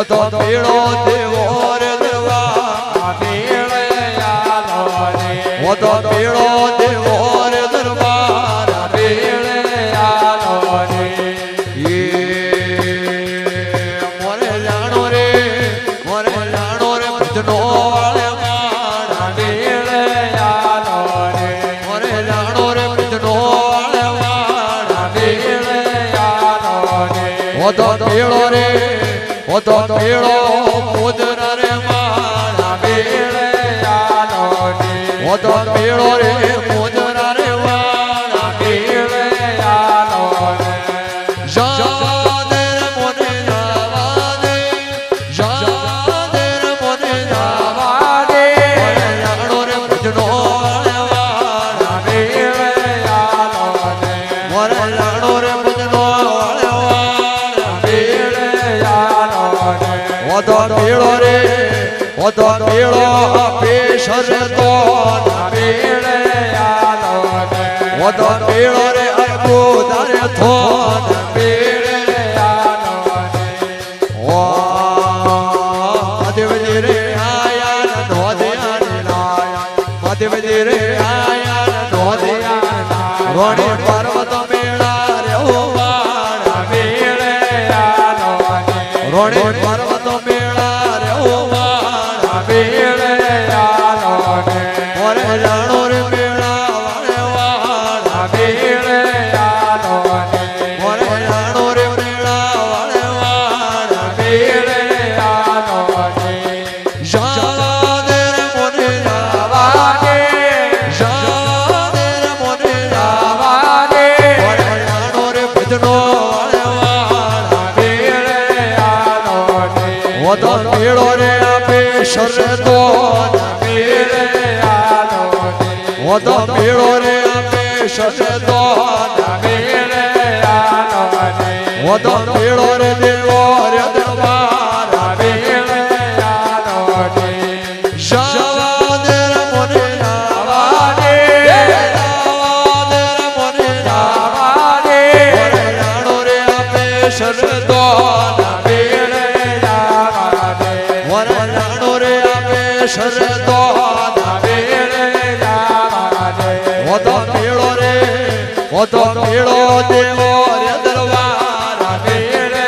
તો પીળો દેવો રે દરબાર પીળે આલો રે તો પીળો દેવો રે દરબાર પીળે આલો રે મોરે જાણો રે ભજનો વાળે મારા પીળે આલો રે મોરે જાણો રે ભજનો વાળે મારા પીળે આલો રે તો પીળો રે તો પીળો પૂજના રે મારા પીળે આલો રે તો પીળો રે પૂજના રે મારા પીળે આલો રે જાદર મોને જાવા દે જાદર મોને જાવા દે જાણો રે ભજનો વાળે મારા પીળે આલો રે મોરે જાણો રે ભજનો વાળે મારા પીળે આલો રે તો પીળો રે તો પીળો પેશર તો પીળે આલો રે તો પીળો રે અરબુ તારે થોન પીળે આલો રે મહાદેવજી રે આયા નોધ્યા ને લાયા મહાદેવજી રે આયા નોધ્યા રોણે પર્વત મેળા રે ઓ વાળા પીળે આલો રે રોણે પર્વત મેળા રે ઓ વાળા પીળે આલો રે મોરે જાણો રે મેળા વાળે વાળા પીળે આલો રે મોરે જાણો રે મેળા વાળે વાળા પીળે આલો રે જાદર મોને જાવા દે જાદર મોને જાવા દે મોરે જાણો રે ભજનો વાળે વાળા પીળે આલો રે તો પીળો રે આપે શરતો પીળે આલો રે તો પીળો રે આપે શરતો પીળે આલો રે તો પીળો રે દેવો રે દરબાર પીળે આલો રે જાદર મોને જાવા દે જાદર મોને જાવા દે મોરે જાણો રે આપે શરતો પીળે આલો રે મોરે જાણો રે આપે શરતો પીળે આલો રે તો પીળો રે તો પીળો દેવો રે દરબાર પીળે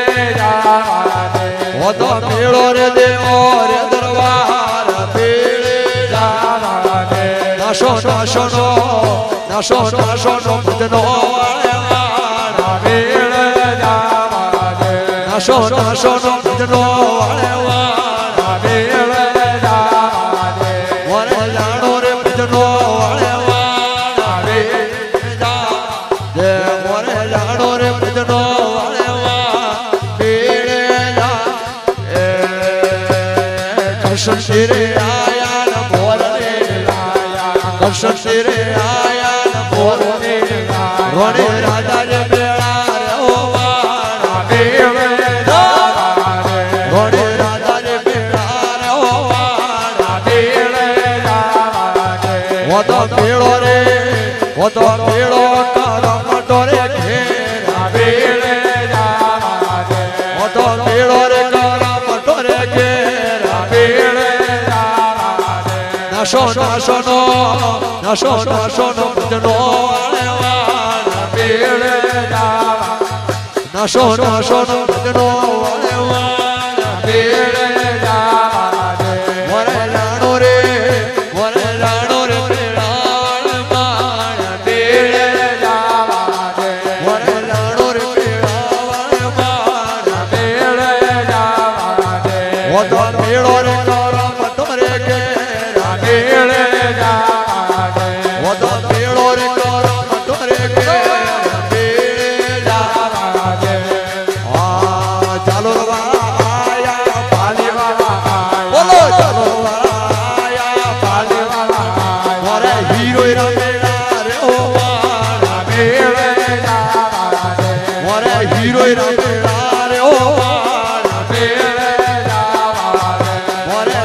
આલો રે તો પીળો રે દેવો રે દરબાર પીળે આલો રે નાશો નાશો નો ભજનો વાળે વાળા પીળે આલો રે નાશો નાશો નો ભજનો વાળે વાળા પીળે આલો રે મોરે જાણો રે ભજનો વાળે વાળા દે મોરે જાણો રે ભજનો વાળે વાળા પીળે કરશન શિરે આયા ન બોલ રે કરશન શિરે આયા ન બોલ રે રોણે રાજા રે મેળા રે ઓ વાળા પીળે આલો રે રોણે રાજા રે મેળા રે ઓ વાળા પીળે આલો રે તો પીળો રે તો પીળો કરમટો રે ઘેરા પીળે આલો રે તો પીળો રે કરમટો રે ઘેરા પીળે આલો રે નાશો નાશો નો ભજનો વાળે વાળા પીળે આલો નાશો નાશો નો ભજનો વાળે વાળા પીળે આલો રે મોરે જાણો રે મેળા વાળે માળા પીળે આલો રે મોરે જાણો રે મેળા વાળે માળા પીળે આલો રે તો પીળો રે કરમટો રે ઘેરા પીળે આલો રે તો પીળો રે કરમટો રે ઘેરા પીળે આલો રે ચાલો આયા પાલી વાલા બોલો ચાલો આયા પાલી વાલા મોરે હીરો રમેલા રે ઓ વાળા પીળે આલો રે મોરે હીરો રમેલા રે ઓ વાળા પીળે આલો રે મોરે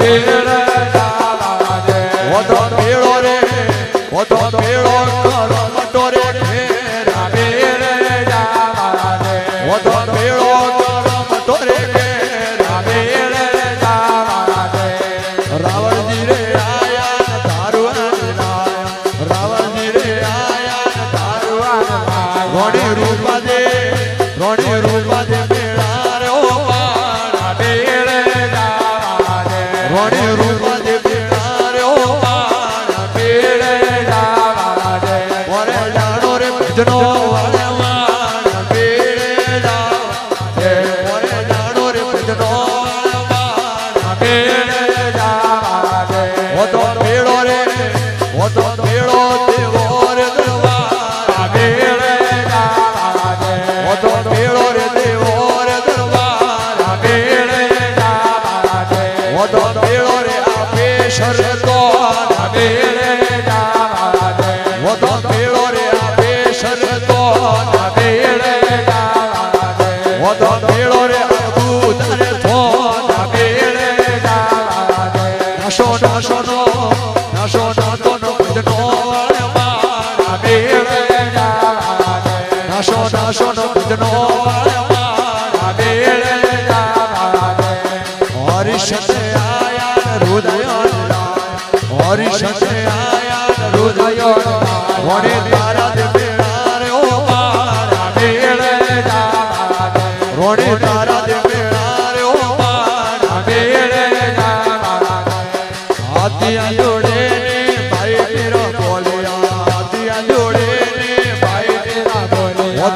પીર જાવા દે ઓધો ભેળો રે ઓધો ભેળો કરો મટોરે ઘેરા પીર જાવા દે ઓધો ભેળો કરો મટોરે ઘેરા પીર જાવા દે રાવણજી રે આયા ધારવાન લાયા રાવણજી રે આયા ધારવાન રોણી રૂપા દે મેળા રે ઓ મારા પીર જાવા દે રોણી રૂપા દે મેળા રે ઓ મારા પીર જાવા દે ઓરે જાણો રે ભજનો વાળા મારા પેડે જાવા દે ઓરે જાણો રે ભજનો વાળા મારા પીર જાવા દે ઓતો ભેળો રે ઓતો ભેળો દેવો રે દરબાર પીર જાવા દે ઓતો ભેળો રે દેવો રે દરબાર પીર જાવા દે ઓતો ભેળો રે આપે શરતો પીર જાવા દે ઓતો ભેળો રે આપે શરતો પીર જાવા દે ઓતો ભેળો રે અદભુત રે થોન પીર જાવા દે નાશો નાતો નો ભજનો વાળા મારા પીર જાવા દે નાશો નો ભજનો વાળા મારા પીર જાવા દે હરિશતે આયા હૃદય હરિશતે આયા હૃદય વડે તારા દે મેળા રે ઓ મારા પીર જાવા દે રોડે તારા દે મેળા રે ઓ મારા પીર જાવા દે હાથિયા જોડે ને ભાઈ તેરો બોલ્યા હાથિયા જોડે ને ભાઈ તેરા બોલ્યા